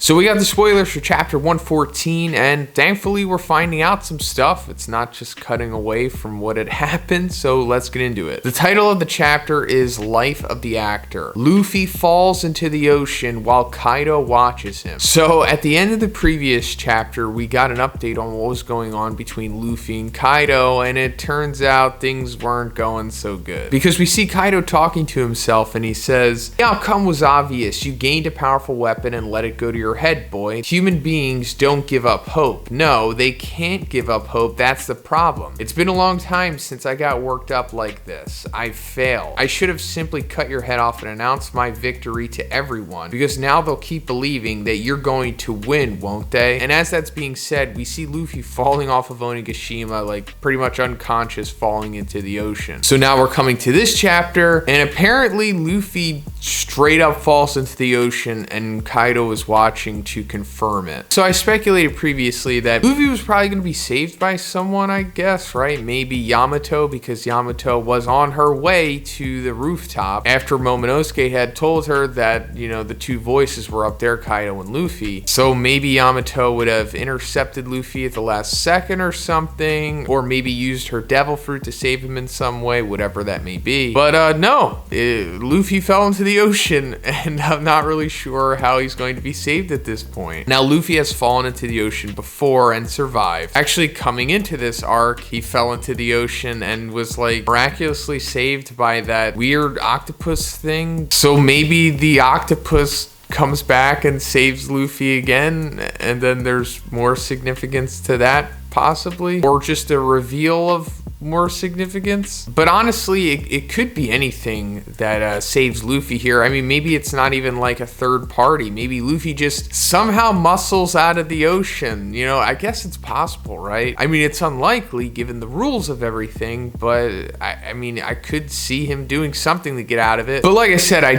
So we got the spoilers for chapter 114, and thankfully we're finding out some stuff. It's not just cutting away from what had happened, so let's get into it. The title of the chapter is Life of the Actor. Luffy falls into the ocean while Kaido watches him. So at the end of the previous chapter, we got an update on what was going on between Luffy and Kaido, and it turns out things weren't going so good. Because we see Kaido talking to himself, and he says, the outcome was obvious. You gained a powerful weapon and let it go to your head, boy. Human beings don't give up hope. No, they can't give up hope. That's the problem. It's been a long time since I got worked up like this. I failed. I should have simply cut your head off and announced my victory to everyone, because now they'll keep believing that you're going to win, won't they? And as that's being said, we see Luffy falling off of Onigashima, like pretty much unconscious, falling into the ocean. So now we're coming to this chapter, and apparently Luffy straight up falls into the ocean, and Kaido is watching to confirm it. So I speculated previously that Luffy was probably going to be saved by someone, I guess, right? Maybe Yamato, because Yamato was on her way to the rooftop after Momonosuke had told her that, you know, the two voices were up there, Kaido and Luffy. So maybe Yamato would have intercepted Luffy at the last second or something, or maybe used her devil fruit to save him in some way, whatever that may be. But no, Luffy fell into the ocean, and I'm not really sure how he's going to be saved at this point. Now, Luffy has fallen into the ocean before and survived. Actually, coming into this arc, he fell into the ocean and was like miraculously saved by that weird octopus thing. So maybe the octopus comes back and saves Luffy again, and then there's more significance to that, possibly, or just a reveal of more significance. But honestly, it could be anything that saves Luffy here. I mean, maybe it's not even like a third party. Maybe Luffy just somehow muscles out of the ocean. You know, I guess it's possible, right? I mean, it's unlikely given the rules of everything, but I mean, I could see him doing something to get out of it. But like I said, I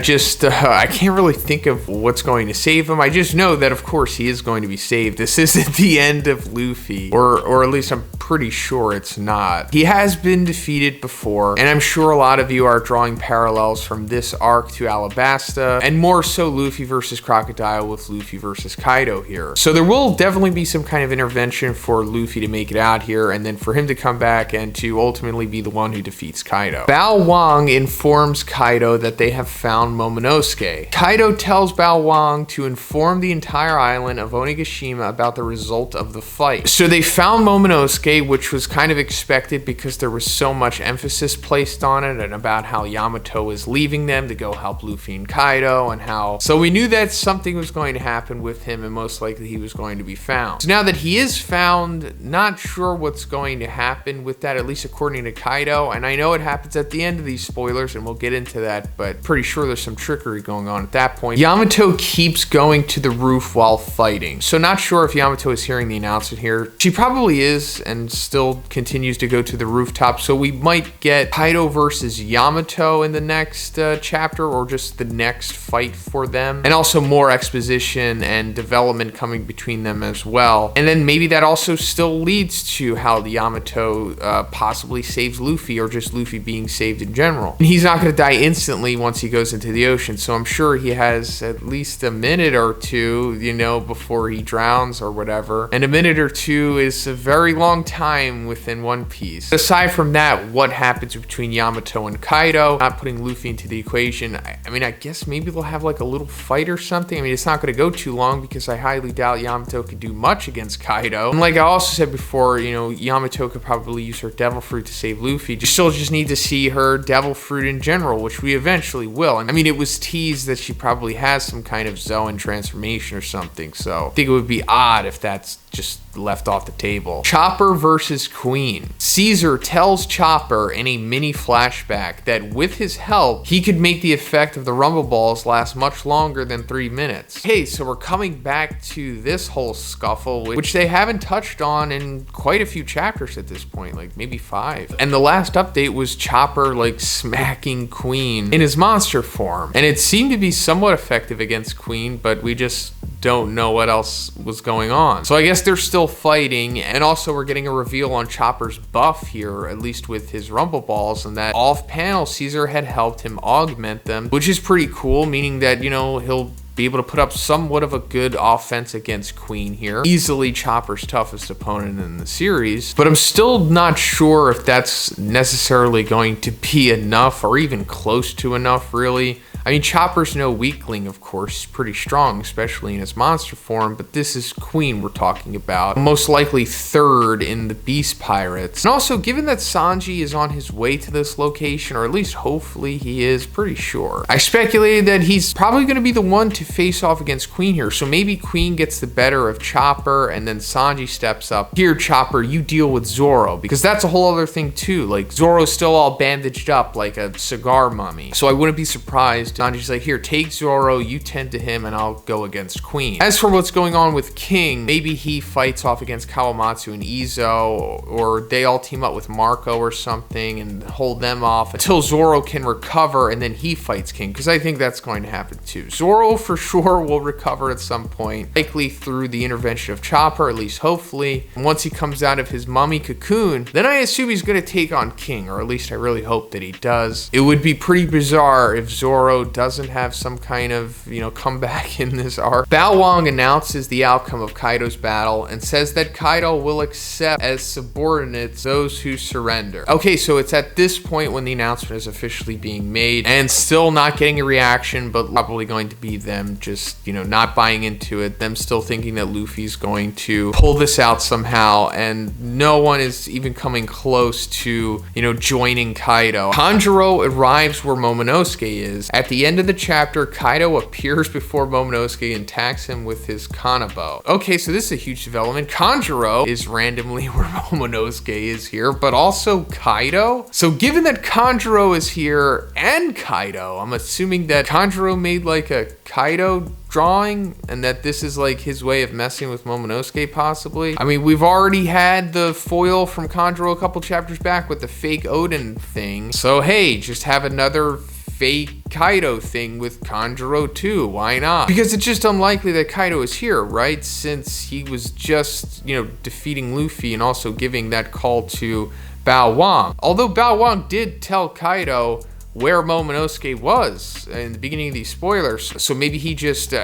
can't really think of what's going to save him. I just know that, of course, he is going to be saved. This isn't the end of Luffy, or at least I'm pretty sure it's not. He has been defeated before, and I'm sure a lot of you are drawing parallels from this arc to Alabasta, and more so Luffy versus Crocodile with Luffy versus Kaido here. So there will definitely be some kind of intervention for Luffy to make it out here, and then for him to come back and to ultimately be the one who defeats Kaido. Bal Wong informs Kaido that they have found Momonosuke. Kaido tells Bal Wong to inform the entire island of Onigashima about the result of the fight. So they found Momonosuke, which was kind of expected because there was so much emphasis placed on it, and about how Yamato is leaving them to go help Luffy and Kaido, and how, so we knew that something was going to happen with him, and most likely he was going to be found. So now that he is found, not sure what's going to happen with that, at least according to Kaido, and I know it happens at the end of these spoilers, and we'll get into that, but pretty sure there's some trickery going on at that point. Yamato keeps going to the roof while fighting, so not sure if Yamato is hearing the announcement here. She probably is, and still continues to go to the rooftop, so we might get Kaido versus Yamato in the next chapter, or just the next fight for them, and also more exposition and development coming between them as well. And then maybe that also still leads to how the Yamato possibly saves Luffy, or just Luffy being saved in general. And he's not going to die instantly once he goes into the ocean, so I'm sure he has at least a minute or two, you know, before he drowns or whatever. And a minute or two is a very long time within One Piece. Aside from that, what happens between Yamato and Kaido, not putting Luffy into the equation, I mean, I guess maybe they'll have like a little fight or something. I mean, it's not going to go too long, because I highly doubt Yamato could do much against Kaido. And like I also said before, you know, Yamato could probably use her devil fruit to save Luffy. Still just need to see her devil fruit in general, which we eventually will. I mean, it was teased that she probably has some kind of Zoan transformation or something, so I think it would be odd if that's just left off the table. Chopper versus Queen. Caesar tells Chopper in a mini flashback that with his help, he could make the effect of the Rumble Balls last much longer than 3 minutes. Okay, so we're coming back to this whole scuffle, which they haven't touched on in quite a few chapters at this point, like maybe 5. And the last update was Chopper like smacking Queen in his monster form. And it seemed to be somewhat effective against Queen, but we just don't know what else was going on. So I guess they're still fighting, and also we're getting a reveal on Chopper's buff here, at least with his Rumble Balls, and that off panel Caesar had helped him augment them, which is pretty cool, meaning that, you know, he'll be able to put up somewhat of a good offense against Queen here. Easily Chopper's toughest opponent in the series, but I'm still not sure if that's necessarily going to be enough or even close to enough, really. I mean, Chopper's no weakling, of course. He's pretty strong, especially in his monster form, but this is Queen we're talking about. Most likely third in the Beast Pirates. And also, given that Sanji is on his way to this location, or at least hopefully he is, pretty sure. I speculated that he's probably going to be the one to face off against Queen here, so maybe Queen gets the better of Chopper, and then Sanji steps up. Here, Chopper, you deal with Zoro, because that's a whole other thing too. Like, Zoro's still all bandaged up like a cigar mummy, so I wouldn't be surprised. Sanji's like, here, take Zoro, you tend to him, and I'll go against Queen. As for what's going on with King, maybe he fights off against Kawamatsu and Izo, or they all team up with Marco or something and hold them off until Zoro can recover, and then he fights King, because I think that's going to happen too. Zoro for sure will recover at some point, likely through the intervention of Chopper, at least hopefully. And once he comes out of his mummy cocoon, then I assume he's going to take on King, or at least I really hope that he does. It would be pretty bizarre if Zoro doesn't have some kind of, comeback in this arc. Bal Wong announces the outcome of Kaido's battle and says that Kaido will accept as subordinates those who surrender. Okay, so it's at this point when the announcement is officially being made and still not getting a reaction, but probably going to be them just, not buying into it, them still thinking that Luffy's going to pull this out somehow, and no one is even coming close to, joining Kaido. Kanjiro arrives where Momonosuke is. At the end of the chapter, Kaido appears before Momonosuke and attacks him with his kanabo. Okay, so this is a huge development. Kanjiro is randomly where Momonosuke is here, but also Kaido. So given that Kanjiro is here and Kaido, I'm assuming that Kanjiro made like a Kaido drawing and that this is like his way of messing with Momonosuke possibly. I mean, we've already had the foil from Kanjiro a couple chapters back with the fake Odin thing. So hey, just have another fake Kaido thing with Kanjiro too. Why not? Because it's just unlikely that Kaido is here, right? Since he was just, defeating Luffy and also giving that call to Bal Wong. Although Bal Wong did tell Kaido where Momonosuke was in the beginning of these spoilers, so maybe he just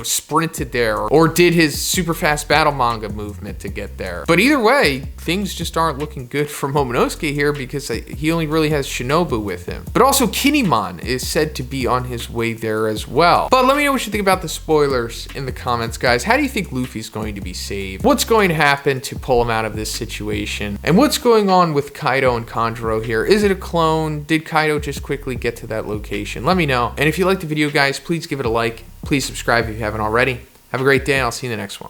sprinted there or did his super fast battle manga movement to get there. But either way, things just aren't looking good for Momonosuke here because he only really has Shinobu with him. But also Kinemon is said to be on his way there as well. But let me know what you think about the spoilers in the comments, guys. How do you think Luffy's going to be saved? What's going to happen to pull him out of this situation? And what's going on with Kaido and Kanjiro here? Is it a clone? Did Kaido just quickly get to that location? Let me know. And if you liked the video, guys, please give it a like. Please subscribe if you haven't already. Have a great day. I'll see you in the next one.